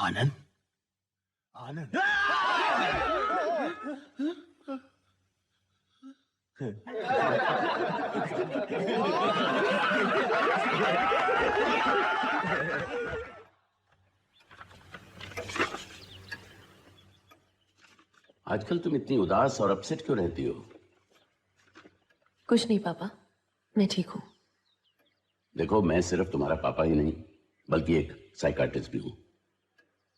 आनंद, आनंद। आजकल तुम इतनी उदास और अपसेट क्यों रहती हो? कुछ नहीं पापा, मैं ठीक हूं। देखो, मैं सिर्फ तुम्हारा पापा ही नहीं बल्कि एक साइकाट्रिस्ट भी हूं,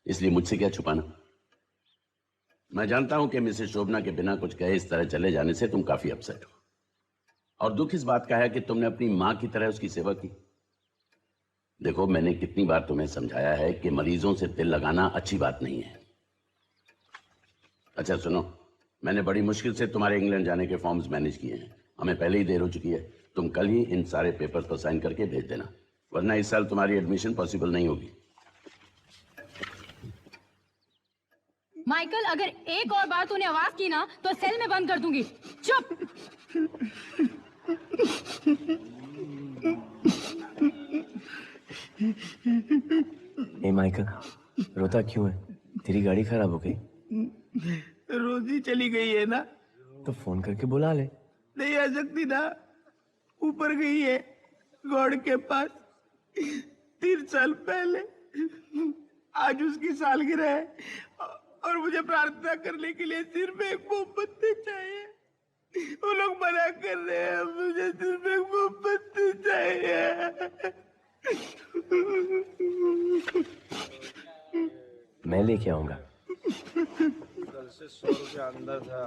इसलिए मुझसे क्या छुपाना। मैं जानता हूं कि मिसेस शोभना के बिना कुछ कहे इस तरह चले जाने से तुम काफी अपसेट हो, और दुख इस बात का है कि तुमने अपनी मां की तरह उसकी सेवा की। देखो, मैंने कितनी बार तुम्हें समझाया है कि मरीजों से दिल लगाना अच्छी बात नहीं है। अच्छा सुनो, मैंने बड़ी मुश्किल से तुम्हारे इंग्लैंड जाने के फॉर्म्स मैनेज किए हैं। हमें पहले ही देर हो चुकी है। तुम कल ही इन सारे पेपर्स पर साइन करके भेज देना, वरना इस साल तुम्हारी एडमिशन पॉसिबल नहीं होगी। माइकल, अगर एक और बार तूने आवाज की ना तो सेल में बंद कर दूंगी। चुप। ए माइकल, रोता क्यों है? तेरी गाड़ी खराब हो गई? रोजी चली गई है ना, तो फोन करके बुला ले। नहीं आ सकती ना, ऊपर गई है गॉड के पास 3 साल पहले। आज उसकी सालगिरह है और मुझे प्रार्थना करने के लिए सिर्फ एक मोमबत्ती चाहिए। वो लोग मना कर रहे हैं, मुझे सिर्फ एक मोमबत्ती चाहिए। मैं लेके आऊंगा। कल से 100 रुपया अंदर था।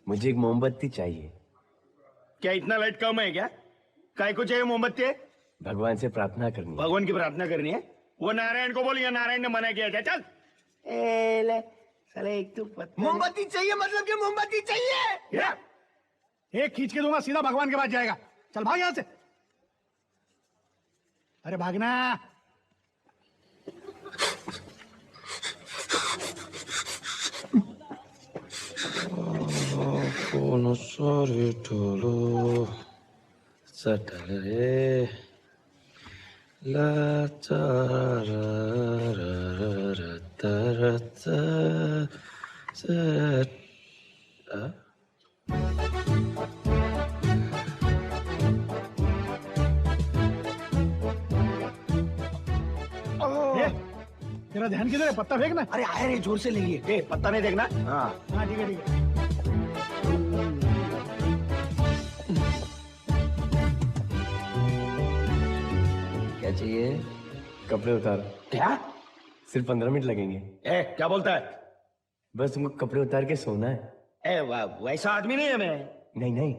मुझे एक मोमबत्ती चाहिए। क्या इतना लाइट कम है क्या? काय को चाहिए मोमबत्ती? भगवान से प्रार्थना करनी है। भगवान की प्रार्थना करनी है? वो नारायण को बोलिए, नारायण ने मना किया। चल ले साले, एक तो मोमबत्ती चाहिए मतलब कि मोमबत्ती चाहिए। एक खींच के दूंगा, सीधा भगवान के पास जाएगा। चल भाग यहां से। अरे भागना। Kono sori tolo satare la ta ra ra ra ta ra ta sa तेरा ध्यान किधर है? पत्ता फेंकना। अरे आए रे, जोर से लेंगे। पत्ता नहीं देखना। हाँ हाँ ठीक है ठीक है। क्या चाहिए? कपड़े उतार। क्या? सिर्फ 15 मिनट लगेंगे। क्या बोलता है? बस तुमको कपड़े उतार के सोना है। वैसा आदमी नहीं है मैं। नहीं नहीं,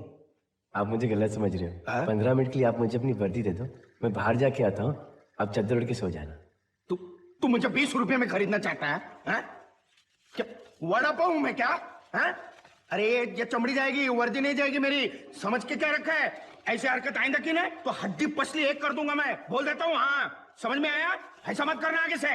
आप मुझे गलत समझ रहे हो। 15 मिनट के लिए आप मुझे अपनी वर्दी दे दो, मैं बाहर जाके आता हूँ। आप चादर उड़ के सो जाना। तू मुझे 20 रुपए में खरीदना चाहता है? क्या वड़ा पाव हूं मैं क्या? अरे ये चमड़ी जाएगी, वर्दी नहीं जाएगी मेरी। समझ के क्या रखा है? ऐसे हरकत आइंदा की ना तो हड्डी पसली एक कर दूंगा मैं, बोल देता हूँ। हाँ समझ में आया? ऐसा मत करना आगे से।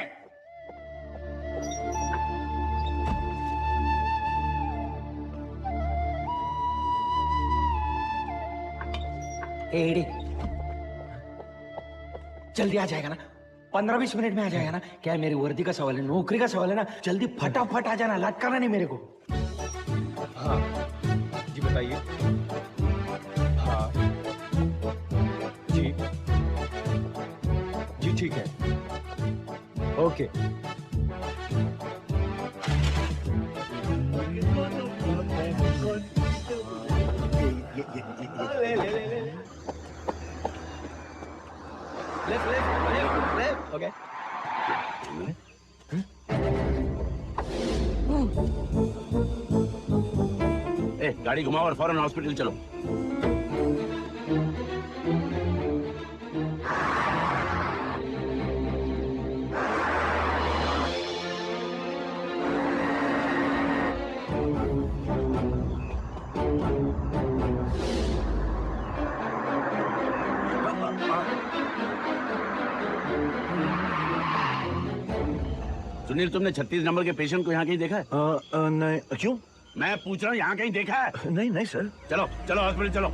जल्दी आ जाएगा ना? 15-20 मिनट में आ जाएगा ना? क्या है, मेरी वर्दी का सवाल है, नौकरी का सवाल है ना। जल्दी फटाफट आ जाना, लटकाना नहीं मेरे को। हाँ जी बताइए। हाँ जी जी ठीक है, ओके। Left okay. गाड़ी घुमाओ और फौरन हॉस्पिटल चलो। सुनील, तुमने 36 नंबर के पेशेंट को यहाँ कहीं देखा है? नहीं। क्यों? मैं पूछ रहा हूँ यहाँ कहीं देखा है? नहीं नहीं सर। चलो चलो हॉस्पिटल चलो।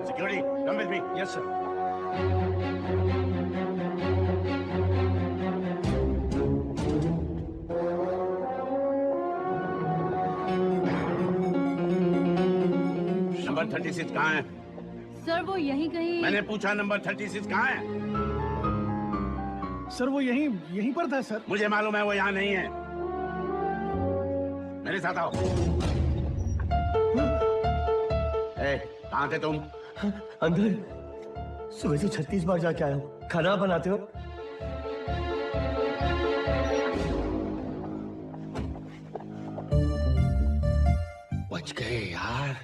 Security come with me. Yes sir. Number 36 कहाँ है? सर वो यहीं कहीं। मैंने पूछा नंबर 36 कहाँ है? सर वो यहीं यहीं पर था सर। मुझे मालूम है वो यहाँ नहीं है। मेरे साथ आओ। ए, कहाँ थे तुम? अंदर सुबह से 36 बार जाके आया हूँ। खाना बनाते हो? बच गए यार।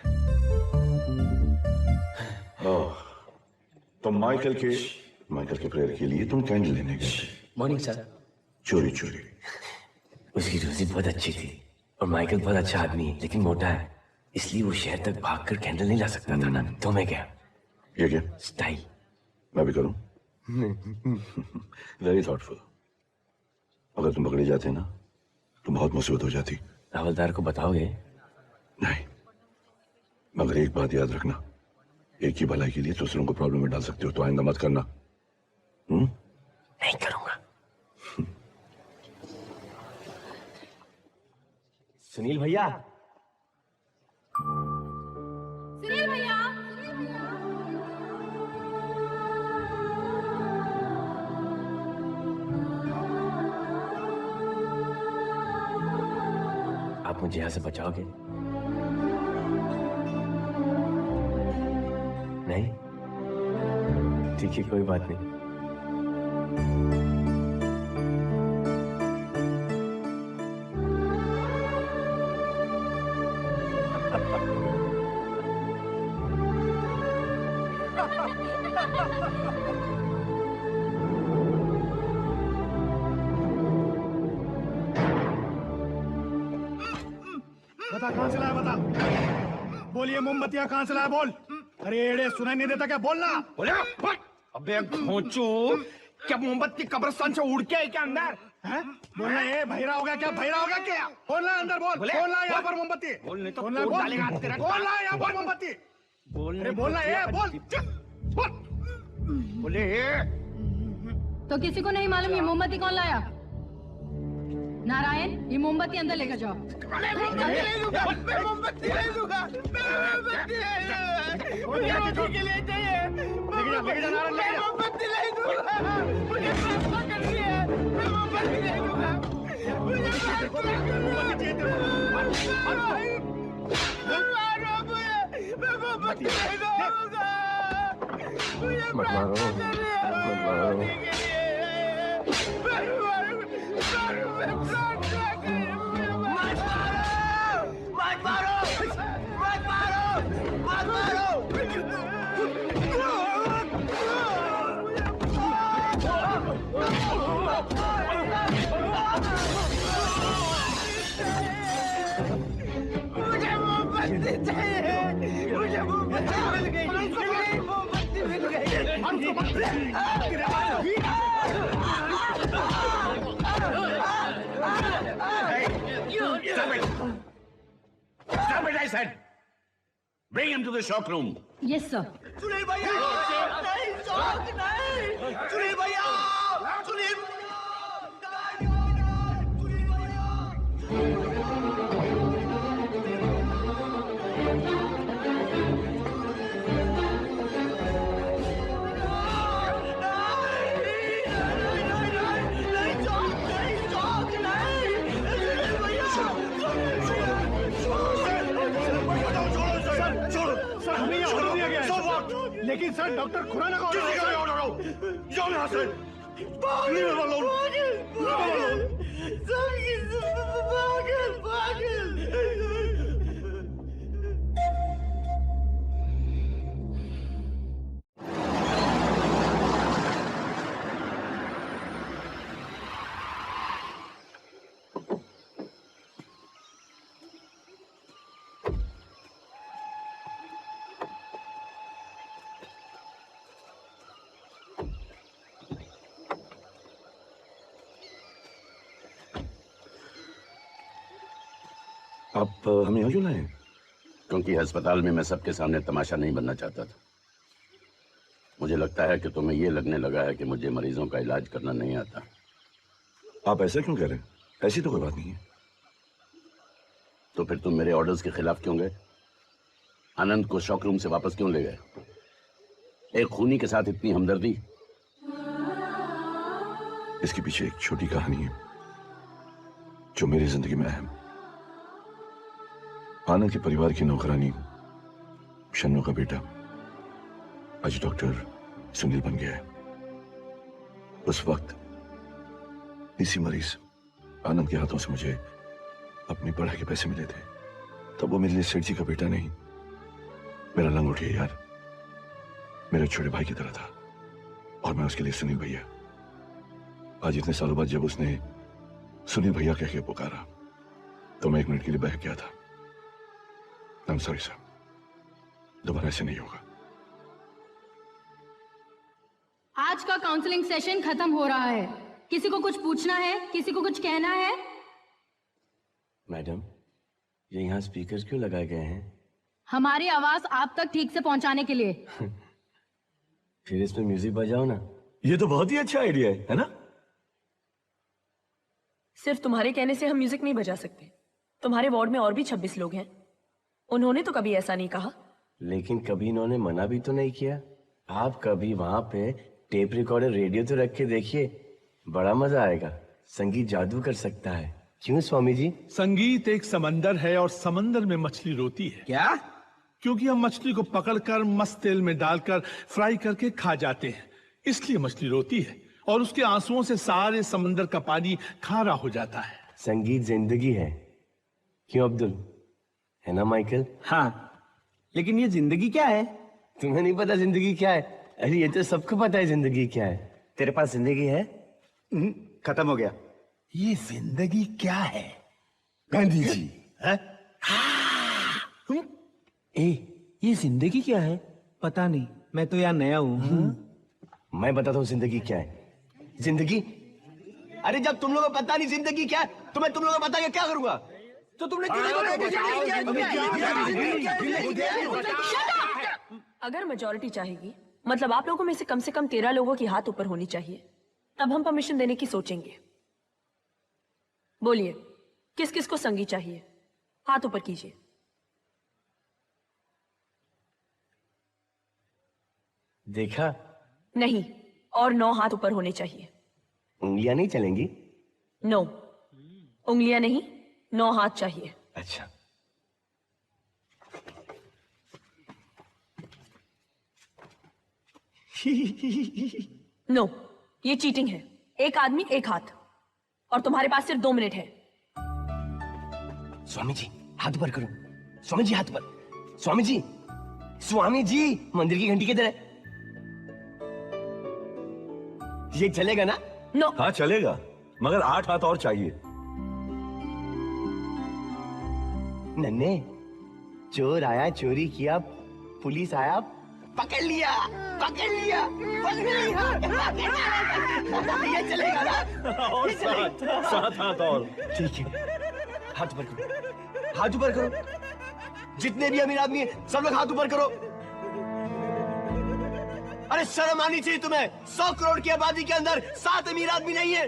तो माइकल के प्रेयर के लिए तुम कैंडल लेने गए थे? Morning sir. चोरी चोरी। उसकी रोजी बहुत अच्छी थी और माइकल बहुत अच्छा आदमी है लेकिन मोटा है, इसलिए वो शहर तक भागकर कैंडल नहीं ला सकता था ना, तो मैं गया। ये क्या? स्टाइल। मैं भी करूं? Very thoughtful. अगर तुम पकड़े जाते ना तो बहुत मुसीबत हो जाती। हवलदार को बताओगे? नहीं, मगर एक बात याद रखना, एक ही भलाई के लिए दूसरों को प्रॉब्लम में डाल सकते हो, तो आइंदा मत करना। नहीं करूंगा। सुनील भैया। सुनील भैया। आप मुझे यहाँ से बचाओगे? नहीं? ठीक है, कोई बात नहीं। बता कहाँ से लाया, बता। बोलिए मोमबत्तियाँ कहाँ से लाया, बोल। अरे एड़े सुनाई नहीं देता क्या, बोलना। बोले अबे घोंचू, क्या मोमबत्ती कब्रिस्तान से उड़ के आई क्या अंदर? हैं? बोलना, ये भैरा हो गया क्या, भैरा हो गया क्या? बोलना अंदर, बोल। बोले, बोलना यहाँ बोल। पर मोमबत्ती। बोल नहीं तो बोलना, तोड़ बोल। डालेगा हाथ तेरा। बोलना यहाँ पर मोमबत्ती। बोल अरे बोलना, ये बोल। बोल। बोले तो किसी को नहीं मालूम ये मोमबत्ती कौन लाया? नारायण, ये मोमबत्ती अंदर लेकर जाओ। मैं मोमबत्ती ले लूंगा। मुझे रोटी के लिए चाहिए। लेके जा नारायण, लेके जा। मोमबत्ती ले लूंगा। मुझे माफ कर दिया। मैं मोमबत्ती ले लूंगा। मुझे माफ कर दिया। मारो मुझे। मैं मोमबत्ती ले लूंगा। मुझे मत मारो, मत मारो। मुझे मोमबत्ती चाहिए। मुझे मोमबत्ती मिल गई। मोमबत्ती मिल गई। Stop it! Stop it, I said! Bring him to the shock room. Yes sir. Sunil भैया नहीं, शौक नहीं। सुनील भैया, सुनील लेकिन सर डॉक्टर खुराना का जाओ यहाँ से। Leave him alone. आप हमें यहाँ क्यों लाए? क्योंकि अस्पताल में मैं सबके सामने तमाशा नहीं बनना चाहता था। मुझे लगता है कि तुम्हें ये लगने लगा है कि मुझे मरीजों का इलाज करना नहीं आता। आप ऐसा क्यों कह रहे हैं? ऐसी तो कोई बात नहीं है। तो फिर तुम मेरे ऑर्डर्स के खिलाफ क्यों गए? आनंद को शॉक रूम से वापस क्यों ले गए? एक खूनी के साथ इतनी हमदर्दी? इसके पीछे एक छोटी कहानी है जो मेरी जिंदगी में अहम। आनंद के परिवार की नौकरानी शन्नू का बेटा आज डॉक्टर सुनील बन गया है। उस वक्त इसी मरीज आनंद के हाथों से मुझे अपनी पढ़ाई के पैसे मिले थे। तब वो मेरे लिए सेठ जी का बेटा नहीं, मेरा लंगोटिया यार, मेरे छोटे भाई की तरह था। और मैं उसके लिए सुनील भैया। आज इतने सालों बाद जब उसने सुनील भैया कह के पुकारा तो मैं एक मिनट के लिए बहक गया था। आई एम सॉरी सर, दोबारा ऐसे नहीं होगा। आज का काउंसलिंग सेशन खत्म हो रहा है। किसी को कुछ पूछना है? किसी को कुछ कहना है? मैडम, ये यहाँ स्पीकर क्यों लगाए गए हैं? हमारी आवाज आप तक ठीक से पहुंचाने के लिए। फिर इसमें म्यूजिक बजाओ ना। ये तो बहुत ही अच्छा आइडिया है ना? सिर्फ तुम्हारे कहने से हम म्यूजिक नहीं बजा सकते। तुम्हारे वार्ड में और भी 26 लोग हैं, उन्होंने तो कभी ऐसा नहीं कहा। लेकिन कभी इन्होंने मना भी तो नहीं किया। आप कभी वहां पे टेप रिकॉर्डर रेडियो तो रख के देखिए, बड़ा मजा आएगा। संगीत जादू कर सकता है, क्यों स्वामी जी? संगीत एक समंदर है और समंदर में मछली रोती है। क्या? क्योंकि हम मछली को पकड़कर मस्त तेल में डालकर फ्राई करके खा जाते हैं, इसलिए मछली रोती है और उसके आंसुओं से सारे समंदर का पानी खारा हो जाता है। संगीत जिंदगी है, क्यों अब्दुल? है ना माइकल? हाँ, लेकिन ये जिंदगी क्या है? तुम्हें नहीं पता जिंदगी क्या है? अरे ये तो सबको पता है जिंदगी क्या है। तेरे पास जिंदगी है? खत्म हो गया। ये जिंदगी क्या है? गांधी जी। है? ये जिंदगी क्या है? पता नहीं, मैं तो यहाँ नया हूँ। मैं बताता हूँ जिंदगी क्या है। जिंदगी, अरे जब तुम लोगों को पता नहीं जिंदगी क्या है तो मैं तुम लोगों को बता के क्या करूंगा? तो तुमने क्यों अगर मेजॉरिटी चाहेगी, मतलब आप लोगों में से कम 13 लोगों की हाथ ऊपर होनी चाहिए, तब हम परमिशन देने की सोचेंगे। बोलिए, किस किस को संगीत चाहिए? हाथ ऊपर कीजिए। देखा? नहीं, और 9 हाथ ऊपर होने चाहिए। उंगलियां नहीं चलेंगी? नो, उंगलियां नहीं, 9 हाथ चाहिए। अच्छा। नो, ये चीटिंग है। एक आदमी एक हाथ, और तुम्हारे पास सिर्फ 2 मिनट है। स्वामी जी हाथ ऊपर करो। स्वामी जी हाथ ऊपर। स्वामी जी, स्वामी जी, मंदिर की घंटी किधर है? ये चलेगा ना? नो। हाँ चलेगा, मगर 8 हाथ और चाहिए। नन्हे, चोर आया, चोरी किया, पुलिस आया, पकड़ लिया, पकड़ लिया, पकड़ लिया। ये चलेगा ना? और 7 हाथ और। ठीक है, हाथ ऊपर करो, हाथ ऊपर करो। जितने भी अमीर आदमी हैं, सब लोग हाथ ऊपर करो। अरे शर्म आनी चाहिए तुम्हें। 100 करोड़ की आबादी के अंदर 7 अमीर आदमी नहीं है।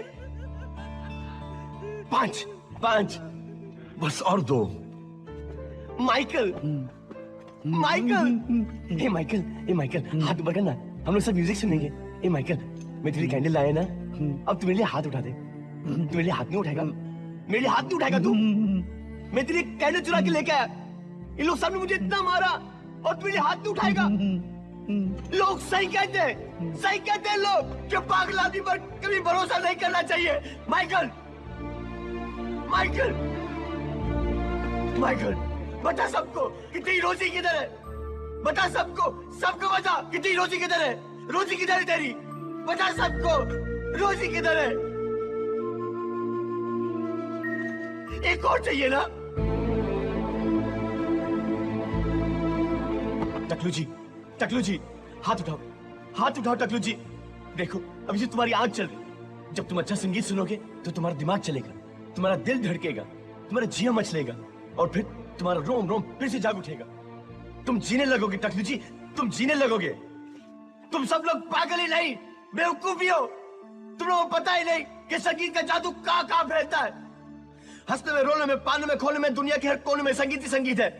5 बस और 2। माइकल, माइकल, ए माइकल, ए माइकल, हाथ ऊपर करना, हम लोग सब म्यूजिक सुनेंगे। ए माइकल, मैं तेरी कैंडल लाया ना, अब तू मेरे लिए हाथ उठा दे। तू मेरे लिए हाथ नहीं उठाएगा? मेरे लिए हाथ नहीं उठाएगा तू? मैं तेरी कैंडल चुरा के लेके आया, इन लोग सबने मुझे इतना मारा और तू मेरे लिए हाथ नहीं उठाएगा? लोग सही कहते हैं लोग कि पागल आदमी पर कभी भरोसा नहीं करना चाहिए। माइकल, माइकल, माइकल, बता सबको कि तेरी रोजी किधर है। बता सबको बता कि तेरी रोजी किधर है। रोजी किधर है तेरी? बता सबको रोजी किधर है। एक और चाहिए ना? टकलू जी, हाथ उठाओ टकलू जी। देखो, अभी से तुम्हारी आंख चल रही। जब तुम अच्छा संगीत सुनोगे तो तुम्हारा दिमाग चलेगा, तुम्हारा दिल धड़केगा, तुम्हारा जिया मचलेगा। और फिर तुम्हारा रोम रोम फिर से जाग उठेगा। तुम जीने लगोगे टकलू जी, तुम जीने लगोगे। तुम सब लोग पागल ही नहीं, बेवकूफ भी हो। तुम लोगों को पता ही नहीं कि संगीत का जादू कहां कहां फैलता है। हंसने में, रोने में, पाने में, खोने में, दुनिया के हर कोने में संगीत ही संगीत है।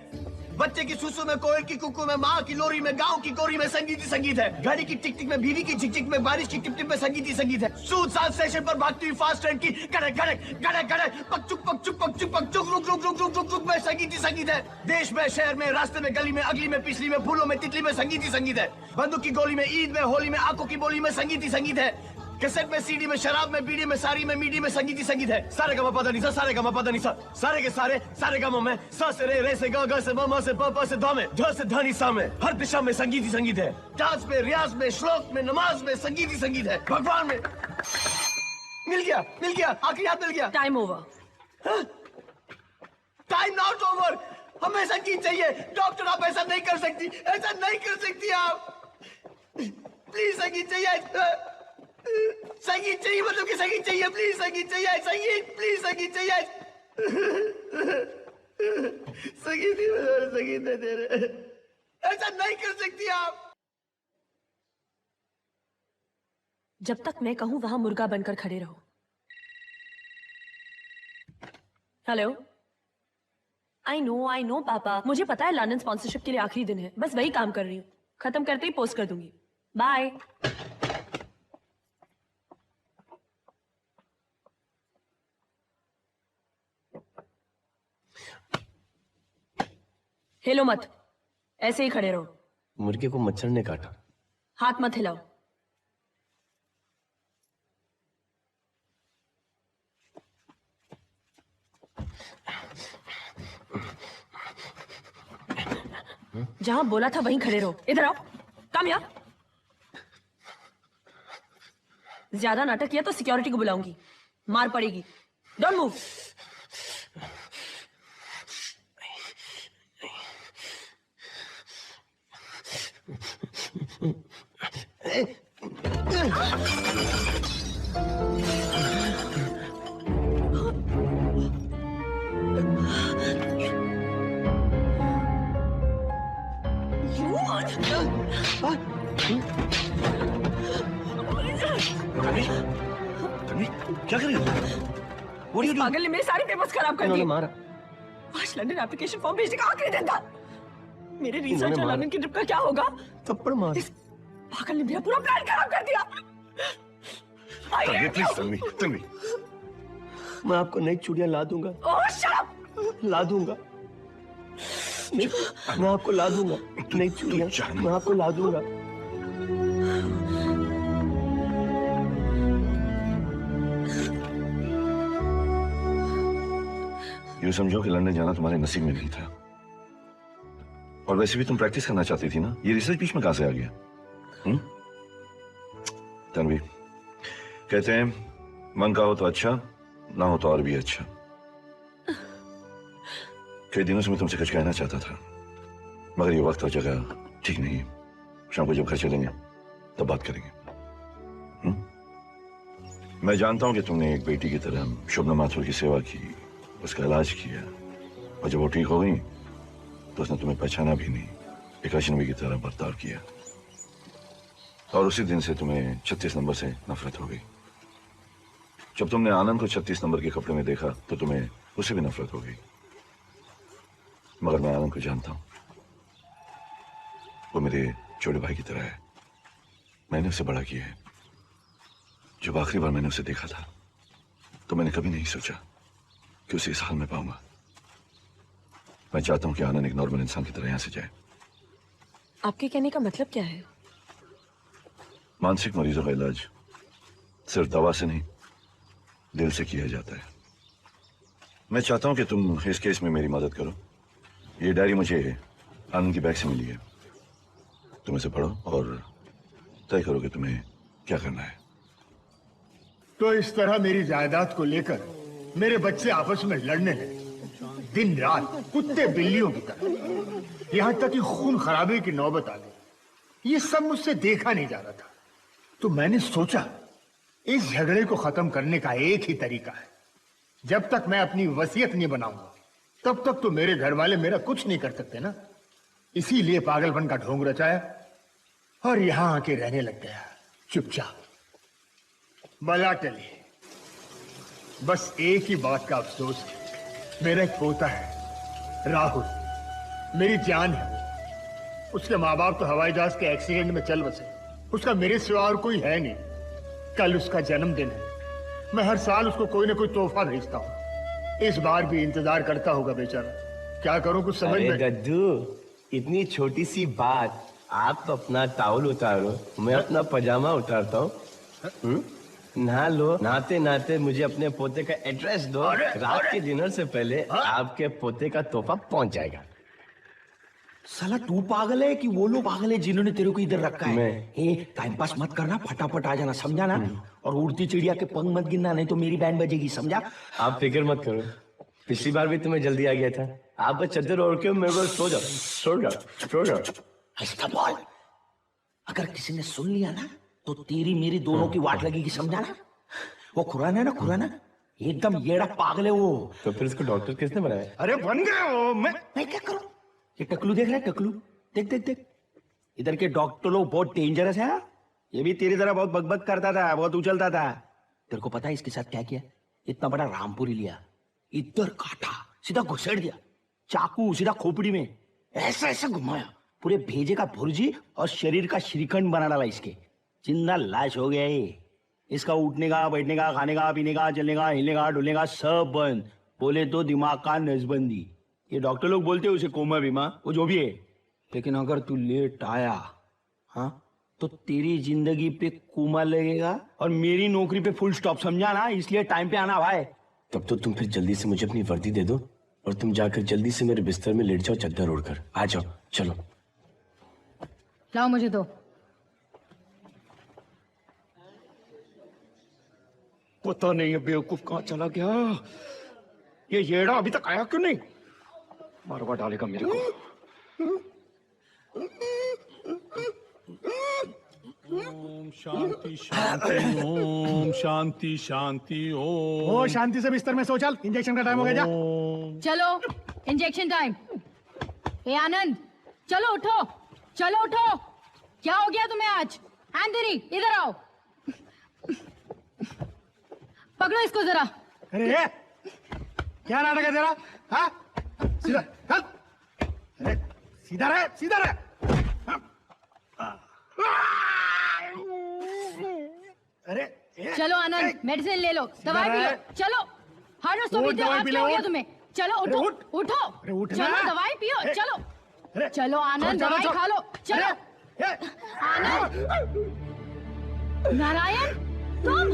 बच्चे की सुसु में, कोयल की कुकू में, माँ की लोरी में, गांव की गोरी में संगीत ही संगीत है। गाड़ी की टिक टिक में, बीवी की झिक झिक में, बारिश की टिप टिप में संगीत ही संगीत है। सूद सात स्टेशन पर भागती हुई फास्ट ट्रेन की गड़क गड़क गड़क गड़क पकचुक पकचुक पकचुक पकचुक रुक रुक रुक रुक रुक रुक में संगीत ही संगीत है। देश में, शहर में, रास्ते में, गली में, अगली में, पिछली में, फूलों में, तितली में संगीत ही संगीत है। बंदूक की गोली में, ईद में, होली में, आंखों की बोली में संगीत ही संगीत है। कैसेट में, सीडी में, शराब में, बीड़ी में, साड़ी में, मीडी में संगीत ही संगीत है। सारे गा मा पा धा नि सा, सारे गा मा पा धा नि सा, सारे के सारे गा मा में, सा से रे से गा से मा से प से धा में, ध से धा नि सा में, हर दिशा में संगीत ही संगीत है। डांस में, रियाज में, श्लोक में, नमाज में संगीत ही संगीत है। भगवान में मिल गया, आखिरी याद मिल गया। Time over. Time not over. हमें संगीत चाहिए। डॉक्टर आप ऐसा नहीं कर सकती, ऐसा नहीं कर सकती आप। प्लीज संगीत चाहिए, संगीत चाहिए, मतलब कि संगीत चाहिए। प्लीज संगीत चाहिए, संगीत, प्लीज संगीत चाहिए। संगीत ही संगीत नहीं दे रहे, ऐसा नहीं कर सकती आप। जब तक मैं कहूं वहां मुर्गा बनकर खड़े रहो। हेलो। आई नो पापा, मुझे पता है लंदन स्पॉन्सरशिप के लिए आखिरी दिन है, बस वही काम कर रही हूँ। खत्म करते ही पोस्ट कर दूंगी। बाय। हिलो मत, ऐसे ही खड़े रहो। मुर्गे को मच्छर ने काटा। हाथ मत हिलाओ। जहां बोला था वहीं खड़े रहो। इधर आओ, कम यहाँ। ज्यादा नाटक किया तो सिक्योरिटी को बुलाऊंगी, मार पड़ेगी। Don't move. क्या कर रही हो? What are you doing? पागल ने मेरे सारे पेपर्स खराब कर दिए। मारा। आज लंदन एप्लीकेशन फॉर्म भेजने का आखिरी दिन था। मेरे रिसर्च और लंदन की ट्रिप का क्या होगा? थप्पड़ मार। इस पागल ने मेरा पूरा प्लान खराब कर दिया। तन्वी, मैं आपको नई चूड़ियां ला दूंगा। ओह शट अप। ला दूंगा। मैं आपको ला दूंगा नई चूड़ियां। मैं आपको ला दूंगा। ये समझो कि लंदन जाना तुम्हारे नसीब में नहीं था। और वैसे भी तुम प्रैक्टिस करना चाहती थी ना। ये रिसर्च बीच में कहां से आ गया? तन्वी, कहते हैं मन का हो तो अच्छा, ना हो तो और भी अच्छा। कई दिनों से मैं तुमसे कुछ कहना चाहता था, मगर ये वक्त और जगह ठीक नहीं है। शाम को जब घर चलेंगे तब बात करेंगे। मैं जानता हूं कि तुमने एक बेटी की तरह शुभना माथुर की सेवा की, उसका इलाज किया, और जब वो ठीक हो गई तो उसने तुम्हें पहचाना भी नहीं, एक अजनबी की तरह बर्ताव किया। और उसी दिन से तुम्हें 36 नंबर से नफरत हो गई। जब तुमने आनंद को 36 नंबर के कपड़े में देखा तो तुम्हें उससे भी नफरत हो गई। मगर मैं आनंद को जानता हूं, वो मेरे छोटे भाई की तरह है। मैंने उसे बड़ा किया है। जब आखिरी बार मैंने उसे देखा था तो मैंने कभी नहीं सोचा कि उसे इस हाल में पाऊंगा। मैं चाहता हूं कि आनंद एक नॉर्मल इंसान की तरह यहां से जाए। आपके कहने का मतलब क्या है? मानसिक मरीजों का इलाज सिर्फ दवा से नहीं, दिल से किया जाता है। मैं चाहता हूं कि तुम इस केस में मेरी मदद करो। ये डायरी मुझे आनंद की बैग से मिली है। तुम इसे पढ़ो और तय करो कि तुम्हें क्या करना है। तो इस तरह मेरी जायदाद को लेकर मेरे बच्चे आपस में लड़ने लगे, दिन रात कुत्ते बिल्लियों की तरह, यहां तक कि खून खराबे की नौबत आ गई। ये सब मुझसे देखा नहीं जा रहा था। तो मैंने सोचा इस झगड़े को खत्म करने का एक ही तरीका है। जब तक मैं अपनी वसीयत नहीं बनाऊंगा तब तक तो मेरे घर वाले मेरा कुछ नहीं कर सकते ना, इसीलिए पागलपन का ढोंग रचाया और यहां आके रहने लग गया चुपचाप। बला टली। बस एक ही बात का अफसोस है, मेरा एक पोता है राहुल, मेरी जान है वो। उसके माँ बाप तो हवाई जहाज के एक्सीडेंट में चल बसे, उसका मेरे सिवा और कोई है नहीं। कल उसका जन्मदिन है, मैं हर साल उसको कोई ना कोई तोहफा भेजता हूँ। इस बार भी इंतजार करता होगा बेचारा। क्या करूं कुछ समझ में। दद्दू, इतनी छोटी सी बात, आप तो अपना टावल उतारो, मैं अपना पजामा उतारता हूँ। नहा लो, नहाते नहाते मुझे अपने पोते का एड्रेस दो, रात के डिनर से पहले आपके पोते का तोहफा पहुंच जाएगा। साला तू पागल है कि वो लोग पागल है जिन्होंने तेरे को इधर रखा है? मैं टाइम पास मत करना, फटाफट आ जाना, समझा ना? और उड़ती चिड़िया के पंख मत गिनना, नहीं तो मेरी बैंड बजेगी, समझा? आप फिक्र मत करो, पिछली बार भी तुम्हें जल्दी आ गया था। आप बस चादर ओढ़ के मेरे को सो जाओ। हंसता बोल। अगर किसी ने सुन लिया ना तो तेरी मेरी दोनों की वाट लगेगी, समझा ना? वो खुराना है ना, खुराना एकदम येड़ा पागल है वो। तो फिर इसको डॉक्टर किसने बनाया? अरे बन गए हो। मैं क्या करूं? ये टकलू देख रहा है, टकलू देख देख देख। इधर के डॉक्टर लोग बहुत डेंजरस है। ये भी तेरी तरह बहुत बकबक करता था, बहुत उछलता था। तेरे को पता है इसके साथ क्या किया? इतना बड़ा रामपुरी लिया, इधर काटा, सीधा घुसेड़ दिया, चाकू सीधा खोपड़ी में ऐसा ऐसा घुमाया, पूरे भेजे का भुर्जी और शरीर का श्रीखंड बना डाला इसके। जिंदा लाश हो गया ये। इसका उठने का, बैठने का, खाने का, पीने का, चलने का, हिलने का, डुलने का सब बंद। बोले तो दिमाग का नसबंदी। ये डॉक्टर लोग बोलते हैं उसे कोमा बीमा, वो जो भी है। लेकिन अगर तू लेट आया, हाँ, तो तेरी जिंदगी पे कोमा लगेगा और मेरी नौकरी पे फुल स्टॉप, समझा ना? इसलिए टाइम पे आना भाई। तब तो तुम फिर जल्दी से मुझे अपनी वर्दी दे दो और तुम जाकर जल्दी से मेरे बिस्तर में लेट जाओ, चादर ओढ़कर। आ जाओ, चलो। लाओ मुझे दो। पता नहीं है बेवकूफ कहाँ चला गया। ये येड़ा अभी तक आया क्यों नहीं? मारवा डालेगा मेरे को। ओम शांति शांति, ओम शांति शांति, ओम। ओ शांति से बिस्तर में सो, चल इंजेक्शन का टाइम हो गया जा। चलो इंजेक्शन टाइम। ए आनंद, चलो उठो, चलो उठो। क्या हो गया तुम्हें आज? एंथनी इधर आओ, पकड़ो इसको जरा। अरे क्या नाटक है तेरा? हाँ, सीधा चल। अरे सीधा रहे, सीधा रहे। अरे चलो आनंद, मेडिसिन ले लो, दवाई पी लो। चलो हार्डो सो उठ, भी दवाई आज पी क्या ले, हो गया उठ। तुम्हें? चलो अरे उठो, उठ। उठो, अरे उठ चलो ना। दवाई पियो। अरे, चलो अरे, चलो आनंद, चलो, दवाई चलो। खा लो। चलो अरे, आनंद। नारायण तुम?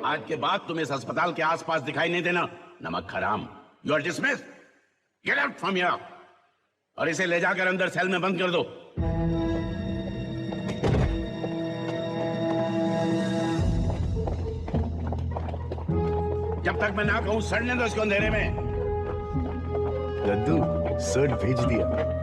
आज के बाद तुम इस अस्पताल के आसपास दिखाई नहीं देना। नमक हराम। You are dismissed. Get out from here. और इसे ले जाकर अंदर सेल में बंद कर दो। जब तक मैं ना कहूं सड़ने दो इसको अंधेरे में। लड्डू, सर्ट भेज दिया।